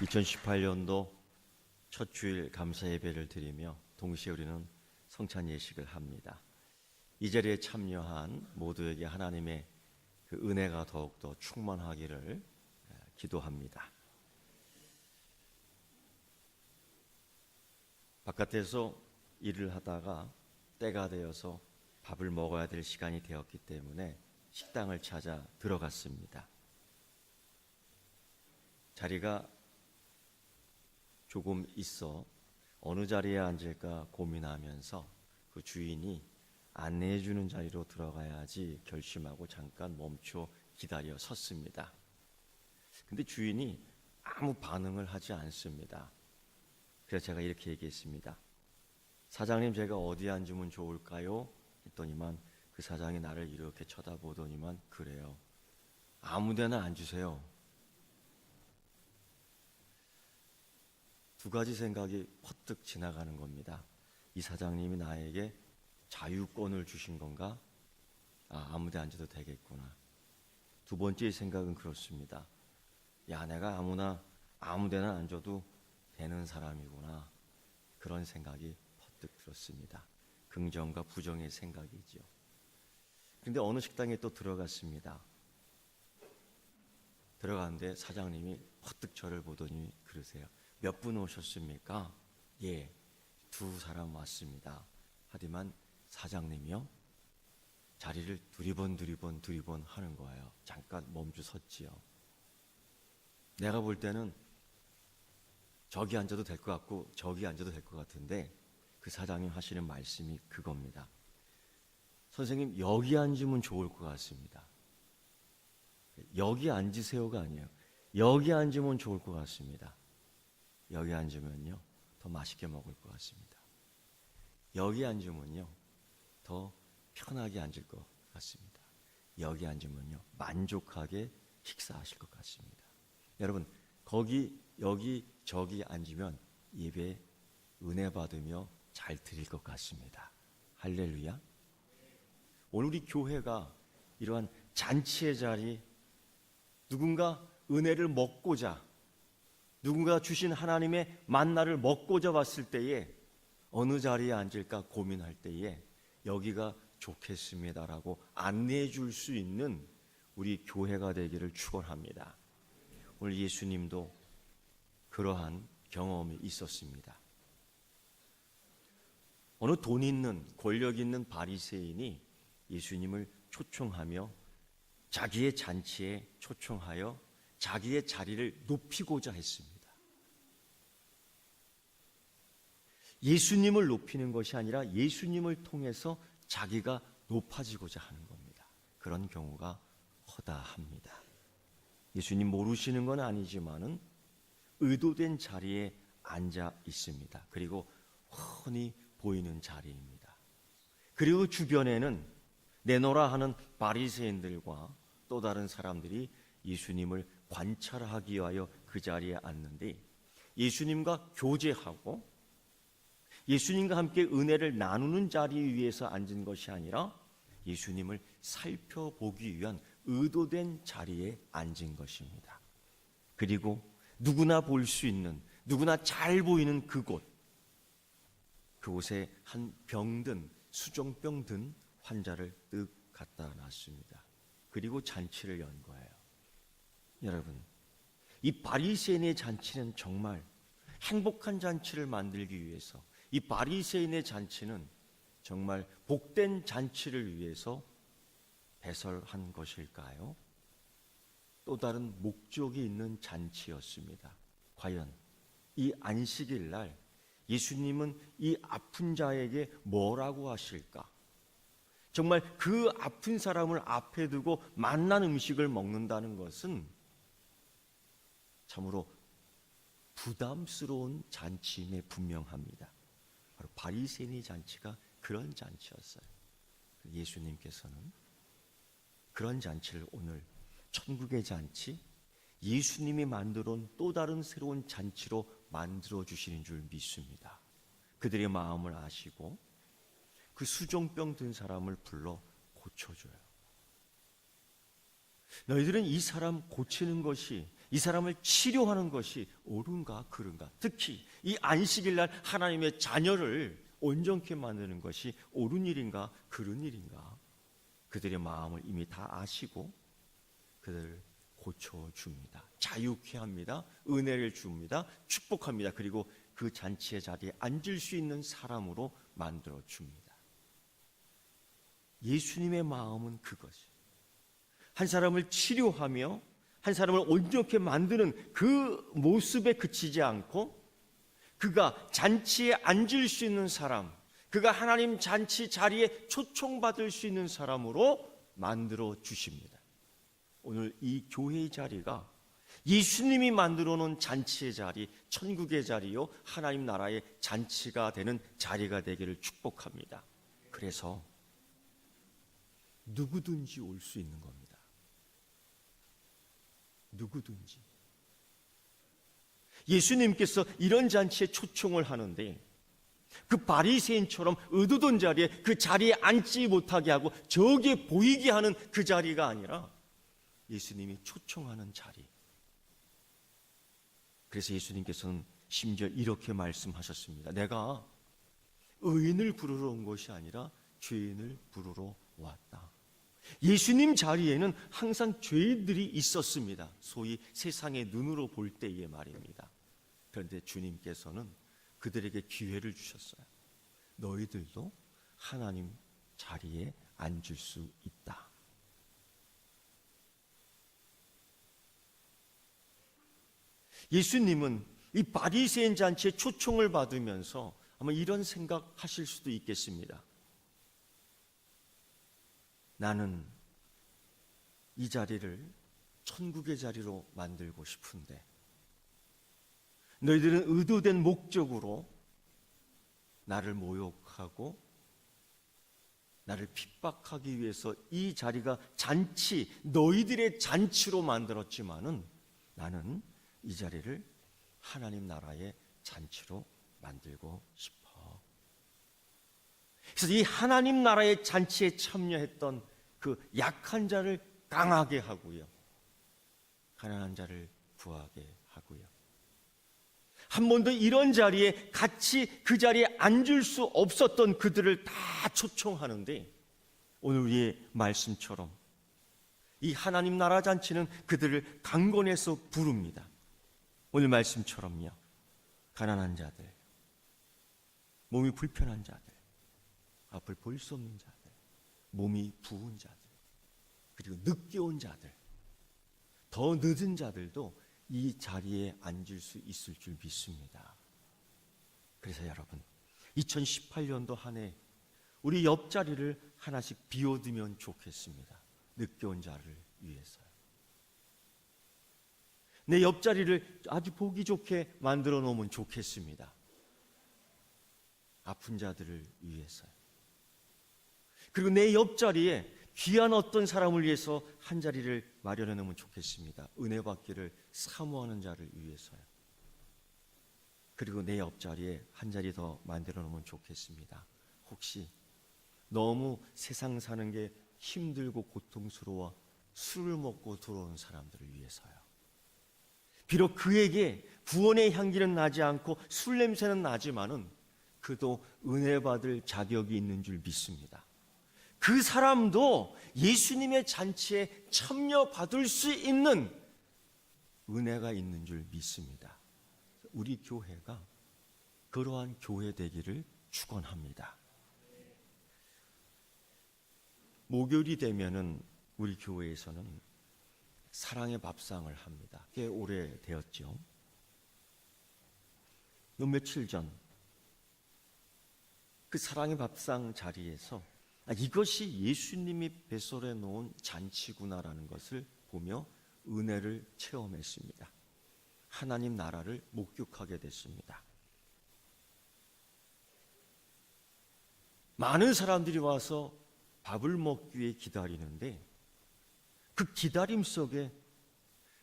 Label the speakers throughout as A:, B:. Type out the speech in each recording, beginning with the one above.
A: 2018년도 첫 주일 감사 예배를 드리며 동시에 우리는 성찬 예식을 합니다. 이 자리에 참여한 모두에게 하나님의 그 은혜가 더욱더 충만하기를 기도합니다. 바깥에서 일을 하다가 때가 되어서 밥을 먹어야 될 시간이 되었기 때문에 식당을 찾아 들어갔습니다. 자리가 조금 있어 어느 자리에 앉을까 고민하면서 그 주인이 안내해 주는 자리로 들어가야지 결심하고 잠깐 멈춰 기다려 섰습니다. 근데 주인이 아무 반응을 하지 않습니다. 그래서 제가 이렇게 얘기했습니다. 사장님, 제가 어디 앉으면 좋을까요? 했더니만 그 사장이 나를 이렇게 쳐다보더니만 그래요. 아무 데나 앉으세요. 두 가지 생각이 퍼뜩 지나가는 겁니다. 이 사장님이 나에게 자유권을 주신 건가? 아무 데 앉아도 되겠구나. 두 번째 생각은 그렇습니다. 야, 내가 아무 데나 앉아도 되는 사람이구나. 그런 생각이 퍼뜩 들었습니다. 긍정과 부정의 생각이죠. 그런데 어느 식당에 또 들어갔습니다. 들어갔는데 사장님이 퍼뜩 저를 보더니 그러세요. 몇 분 오셨습니까? 예, 2사람 왔습니다. 하지만 사장님이요? 자리를 두리번 하는 거예요. 잠깐 멈춰 섰지요. 내가 볼 때는 저기 앉아도 될 것 같고 저기 앉아도 될 것 같은데 그 사장님 하시는 말씀이 그겁니다. 선생님, 여기 앉으면 좋을 것 같습니다. 여기 앉으세요가 아니에요. 여기 앉으면 좋을 것 같습니다. 여기 앉으면요 더 맛있게 먹을 것 같습니다. 여기 앉으면요 더 편하게 앉을 것 같습니다. 여기 앉으면요 만족하게 식사하실 것 같습니다. 여러분, 거기 여기 저기 앉으면 예배 은혜 받으며 잘 드릴 것 같습니다. 할렐루야. 오늘 우리 교회가 이러한 잔치의 자리, 누군가 은혜를 먹고자, 누군가 주신 하나님의 만나를 먹고자 왔을 때에 어느 자리에 앉을까 고민할 때에 여기가 좋겠습니다라고 안내해 줄 수 있는 우리 교회가 되기를 축원합니다. 오늘 예수님도 그러한 경험이 있었습니다. 어느 돈 있는 권력 있는 바리새인이 예수님을 초청하며 자기의 잔치에 초청하여 자기의 자리를 높이고자 했습니다. 예수님을 높이는 것이 아니라 예수님을 통해서 자기가 높아지고자 하는 겁니다. 그런 경우가 허다합니다. 예수님 모르시는 건 아니지만은 의도된 자리에 앉아 있습니다. 그리고 훤히 보이는 자리입니다. 그리고 주변에는 내노라 하는 바리새인들과 또 다른 사람들이 예수님을 관찰하기 위하여 그 자리에 앉는데 예수님과 교제하고 예수님과 함께 은혜를 나누는 자리 위에서 앉은 것이 아니라 예수님을 살펴보기 위한 의도된 자리에 앉은 것입니다. 그리고 누구나 볼 수 있는, 누구나 잘 보이는 그곳에 한 병든, 수종병 든 환자를 뜩 갖다 놨습니다. 그리고 잔치를 연 거예요. 여러분, 이 바리새인의 잔치는 정말 행복한 잔치를 만들기 위해서, 이 바리새인의 잔치는 정말 복된 잔치를 위해서 배설한 것일까요? 또 다른 목적이 있는 잔치였습니다. 과연 이 안식일 날 예수님은 이 아픈 자에게 뭐라고 하실까? 정말 그 아픈 사람을 앞에 두고 맛난 음식을 먹는다는 것은 참으로 부담스러운 잔치임에 분명합니다. 바로 바리새인의 잔치가 그런 잔치였어요. 예수님께서는 그런 잔치를 오늘 천국의 잔치, 예수님이 만들어 온 또 다른 새로운 잔치로 만들어 주시는 줄 믿습니다. 그들의 마음을 아시고 그 수종병 든 사람을 불러 고쳐줘요. 너희들은 이 사람 고치는 것이, 이 사람을 치료하는 것이 옳은가 그른가, 특히 이 안식일 날 하나님의 자녀를 온전케 만드는 것이 옳은 일인가 그른 일인가, 그들의 마음을 이미 다 아시고 그들을 고쳐줍니다. 자유케 합니다. 은혜를 줍니다. 축복합니다. 그리고 그 잔치의 자리에 앉을 수 있는 사람으로 만들어줍니다. 예수님의 마음은 그것이, 한 사람을 치료하며 한 사람을 온전케 만드는 그 모습에 그치지 않고, 그가 잔치에 앉을 수 있는 사람, 그가 하나님 잔치 자리에 초청받을 수 있는 사람으로 만들어 주십니다. 오늘 이 교회의 자리가 예수님이 만들어 놓은 잔치의 자리, 천국의 자리요, 하나님 나라의 잔치가 되는 자리가 되기를 축복합니다. 그래서 누구든지 올 수 있는 겁니다. 누구든지. 예수님께서 이런 잔치에 초청을 하는데, 그 바리새인처럼 의도된 자리에 그 자리에 앉지 못하게 하고 저기에 보이게 하는 그 자리가 아니라 예수님이 초청하는 자리. 그래서 예수님께서는 심지어 이렇게 말씀하셨습니다. 내가 의인을 부르러 온 것이 아니라 죄인을 부르러 왔다. 예수님 자리에는 항상 죄인들이 있었습니다. 소위 세상의 눈으로 볼 때의 말입니다. 그런데 주님께서는 그들에게 기회를 주셨어요. 너희들도 하나님 자리에 앉을 수 있다. 예수님은 이 바리새인 잔치에 초청을 받으면서 아마 이런 생각하실 수도 있겠습니다. 나는 이 자리를 천국의 자리로 만들고 싶은데 너희들은 의도된 목적으로 나를 모욕하고 나를 핍박하기 위해서 이 자리가 잔치, 너희들의 잔치로 만들었지만은 나는 이 자리를 하나님 나라의 잔치로 만들고 싶어. 그래서 이 하나님 나라의 잔치에 참여했던 그 약한 자를 강하게 하고요, 가난한 자를 부하게 하고요, 한 번도 이런 자리에 같이 그 자리에 앉을 수 없었던 그들을 다 초청하는데, 오늘 우리의 말씀처럼 이 하나님 나라 잔치는 그들을 강권해서 부릅니다. 오늘 말씀처럼요, 가난한 자들, 몸이 불편한 자들, 앞을 볼 수 없는 자들, 몸이 부은 자들, 그리고 늦게 온 자들, 더 늦은 자들도 이 자리에 앉을 수 있을 줄 믿습니다. 그래서 여러분, 2018년도 한 해 우리 옆자리를 하나씩 비워두면 좋겠습니다. 늦게 온 자를 위해서요. 내 옆자리를 아주 보기 좋게 만들어 놓으면 좋겠습니다. 아픈 자들을 위해서요. 그리고 내 옆자리에 귀한 어떤 사람을 위해서 한 자리를 마련해 놓으면 좋겠습니다. 은혜 받기를 사모하는 자를 위해서요. 그리고 내 옆자리에 한 자리 더 만들어 놓으면 좋겠습니다. 혹시 너무 세상 사는 게 힘들고 고통스러워 술을 먹고 들어오는 사람들을 위해서요. 비록 그에게 구원의 향기는 나지 않고 술 냄새는 나지만은 그도 은혜 받을 자격이 있는 줄 믿습니다. 그 사람도 예수님의 잔치에 참여받을 수 있는 은혜가 있는 줄 믿습니다. 우리 교회가 그러한 교회 되기를 축원합니다. 목요일이 되면은 우리 교회에서는 사랑의 밥상을 합니다. 꽤 오래되었죠. 며칠 전 그 사랑의 밥상 자리에서 이것이 예수님이 배설해 놓은 잔치구나라는 것을 보며 은혜를 체험했습니다. 하나님 나라를 목격하게 됐습니다. 많은 사람들이 와서 밥을 먹기 위해 기다리는데 그 기다림 속에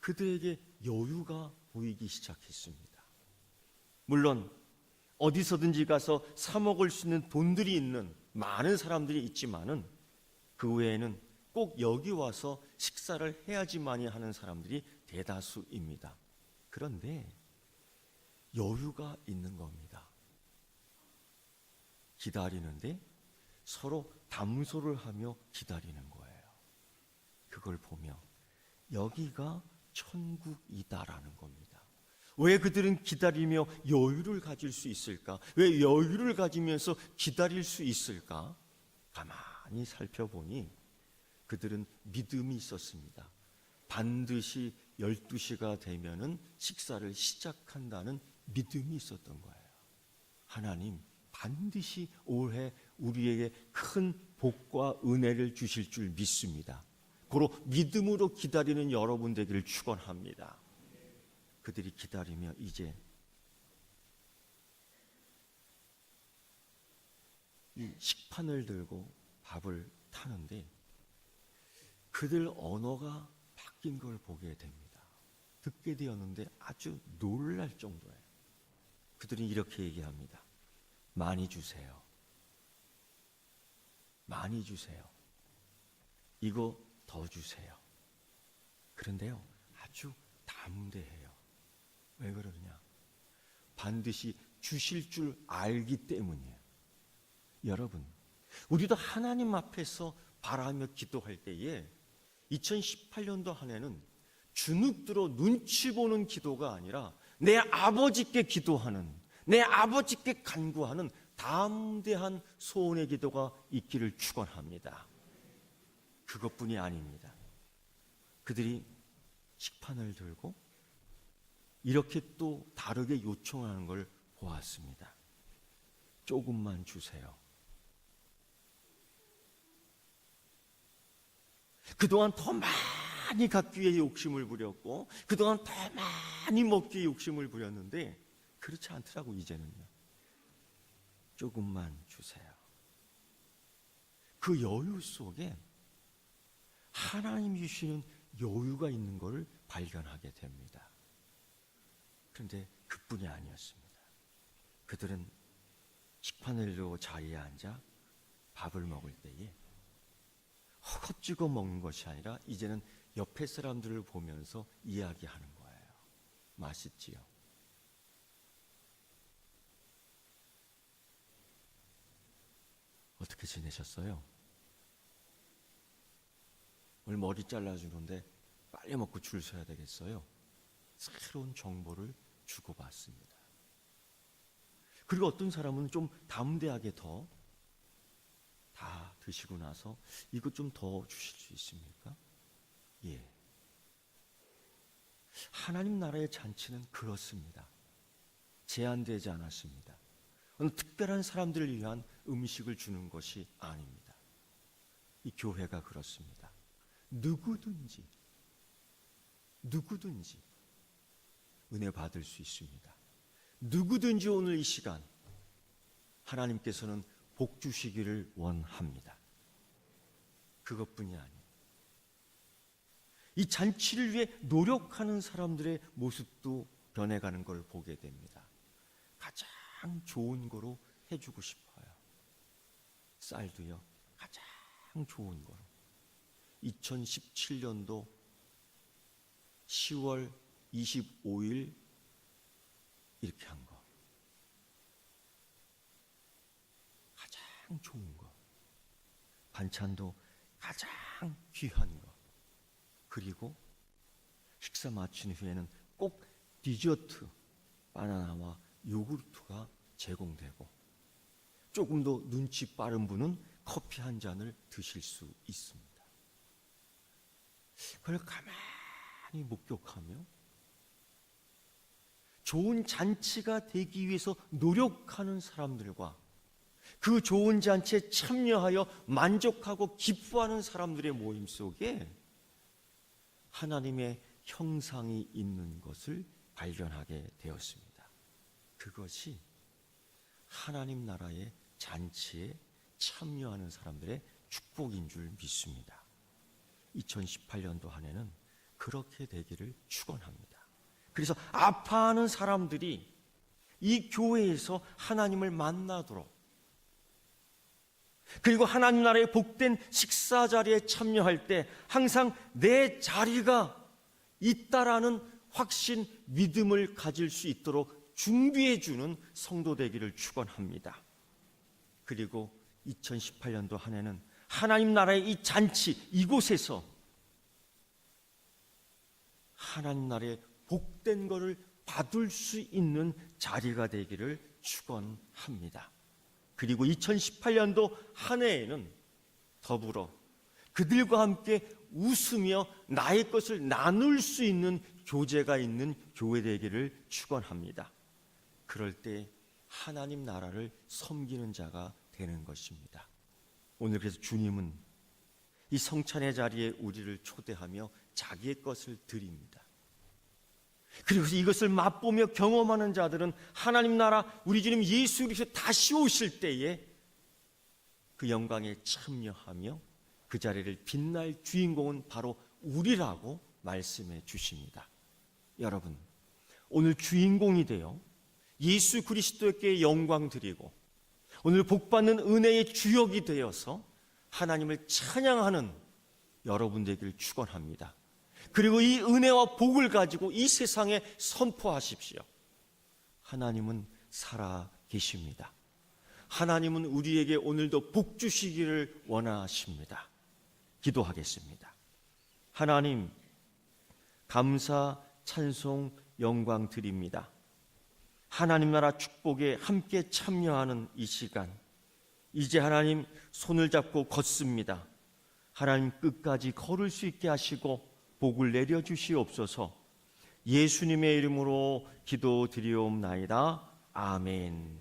A: 그들에게 여유가 보이기 시작했습니다. 물론 어디서든지 가서 사 먹을 수 있는 돈들이 있는 많은 사람들이 있지만은 그 외에는 꼭 여기 와서 식사를 해야지만이 하는 사람들이 대다수입니다. 그런데 여유가 있는 겁니다. 기다리는데 서로 담소를 하며 기다리는 거예요. 그걸 보며 여기가 천국이다라는 겁니다. 왜 그들은 기다리며 여유를 가질 수 있을까? 왜 여유를 가지면서 기다릴 수 있을까? 가만히 살펴보니 그들은 믿음이 있었습니다. 반드시 12시가 되면은 식사를 시작한다는 믿음이 있었던 거예요. 하나님 반드시 올해 우리에게 큰 복과 은혜를 주실 줄 믿습니다. 고로 믿음으로 기다리는 여러분 되기를 축원합니다. 그들이 기다리며 이제 이 식판을 들고 밥을 타는데 그들 언어가 바뀐 걸 보게 됩니다. 듣게 되었는데 아주 놀랄 정도예요. 그들이 이렇게 얘기합니다. 많이 주세요. 많이 주세요. 이거 더 주세요. 그런데요, 아주 담대해요. 왜 그러느냐? 반드시 주실 줄 알기 때문이에요. 여러분, 우리도 하나님 앞에서 바라며 기도할 때에 2018년도 한 해는 주눅들어 눈치 보는 기도가 아니라 내 아버지께 기도하는, 내 아버지께 간구하는 담대한 소원의 기도가 있기를 축원합니다. 그것뿐이 아닙니다. 그들이 식판을 들고 이렇게 또 다르게 요청하는 걸 보았습니다. 조금만 주세요. 그동안 더 많이 갖기 위해 욕심을 부렸고 그동안 더 많이 먹기 위해 욕심을 부렸는데 그렇지 않더라고. 이제는요. 조금만 주세요. 그 여유 속에 하나님이 주시는 여유가 있는 것을 발견하게 됩니다. 그런데 그뿐이 아니었습니다. 그들은 식판을 들고 자리에 앉아 밥을 먹을 때에 허겁지겁 먹는 것이 아니라 이제는 옆에 사람들을 보면서 이야기하는 거예요. 맛있지요? 어떻게 지내셨어요? 오늘 머리 잘라주는데 빨리 먹고 줄 서야 되겠어요? 새로운 정보를 주고받습니다. 그리고 어떤 사람은 좀 담대하게 다 드시고 나서 이것 좀 더 주실 수 있습니까? 예. 하나님 나라의 잔치는 그렇습니다. 제한되지 않았습니다. 어느 특별한 사람들을 위한 음식을 주는 것이 아닙니다. 이 교회가 그렇습니다. 누구든지 은혜 받을 수 있습니다. 누구든지 오늘 이 시간 하나님께서는 복 주시기를 원합니다. 그것뿐이 아니에요. 이 잔치를 위해 노력하는 사람들의 모습도 변해가는 걸 보게 됩니다. 가장 좋은 거로 해주고 싶어요. 쌀도요, 가장 좋은 거로. 2017년도 10월 25일 이렇게 한 거. 가장 좋은 거. 반찬도 가장 귀한 거. 그리고 식사 마친 후에는 꼭 디저트, 바나나와 요구르트가 제공되고 조금 더 눈치 빠른 분은 커피 한 잔을 드실 수 있습니다. 그걸 가만히 목격하며 좋은 잔치가 되기 위해서 노력하는 사람들과 그 좋은 잔치에 참여하여 만족하고 기뻐하는 사람들의 모임 속에 하나님의 형상이 있는 것을 발견하게 되었습니다. 그것이 하나님 나라의 잔치에 참여하는 사람들의 축복인 줄 믿습니다. 2018년도 한 해는 그렇게 되기를 축원합니다. 그래서 아파하는 사람들이 이 교회에서 하나님을 만나도록 그리고 하나님 나라의 복된 식사 자리에 참여할 때 항상 내 자리가 있다라는 확신, 믿음을 가질 수 있도록 준비해 주는 성도 되기를 축원합니다. 그리고 2018년도 한 해는 하나님 나라의 이 잔치, 이곳에서 하나님 나라의 복된 것을 받을 수 있는 자리가 되기를 축원합니다. 그리고 2018년도 한 해에는 더불어 그들과 함께 웃으며 나의 것을 나눌 수 있는 교제가 있는 교회 되기를 축원합니다. 그럴 때 하나님 나라를 섬기는 자가 되는 것입니다. 오늘 그래서 주님은 이 성찬의 자리에 우리를 초대하며 자기의 것을 드립니다. 그리고 이것을 맛보며 경험하는 자들은 하나님 나라 우리 주님 예수 그리스도 다시 오실 때에 그 영광에 참여하며 그 자리를 빛날 주인공은 바로 우리라고 말씀해 주십니다. 여러분, 오늘 주인공이 되어 예수 그리스도께 영광 드리고 오늘 복받는 은혜의 주역이 되어서 하나님을 찬양하는 여러분 되기를 축원합니다. 그리고 이 은혜와 복을 가지고 이 세상에 선포하십시오. 하나님은 살아 계십니다. 하나님은 우리에게 오늘도 복 주시기를 원하십니다. 기도하겠습니다. 하나님, 감사, 찬송, 영광 드립니다. 하나님 나라 축복에 함께 참여하는 이 시간, 이제 하나님 손을 잡고 걷습니다. 하나님 끝까지 걸을 수 있게 하시고 복을 내려주시옵소서. 예수님의 이름으로 기도드리옵나이다. 아멘.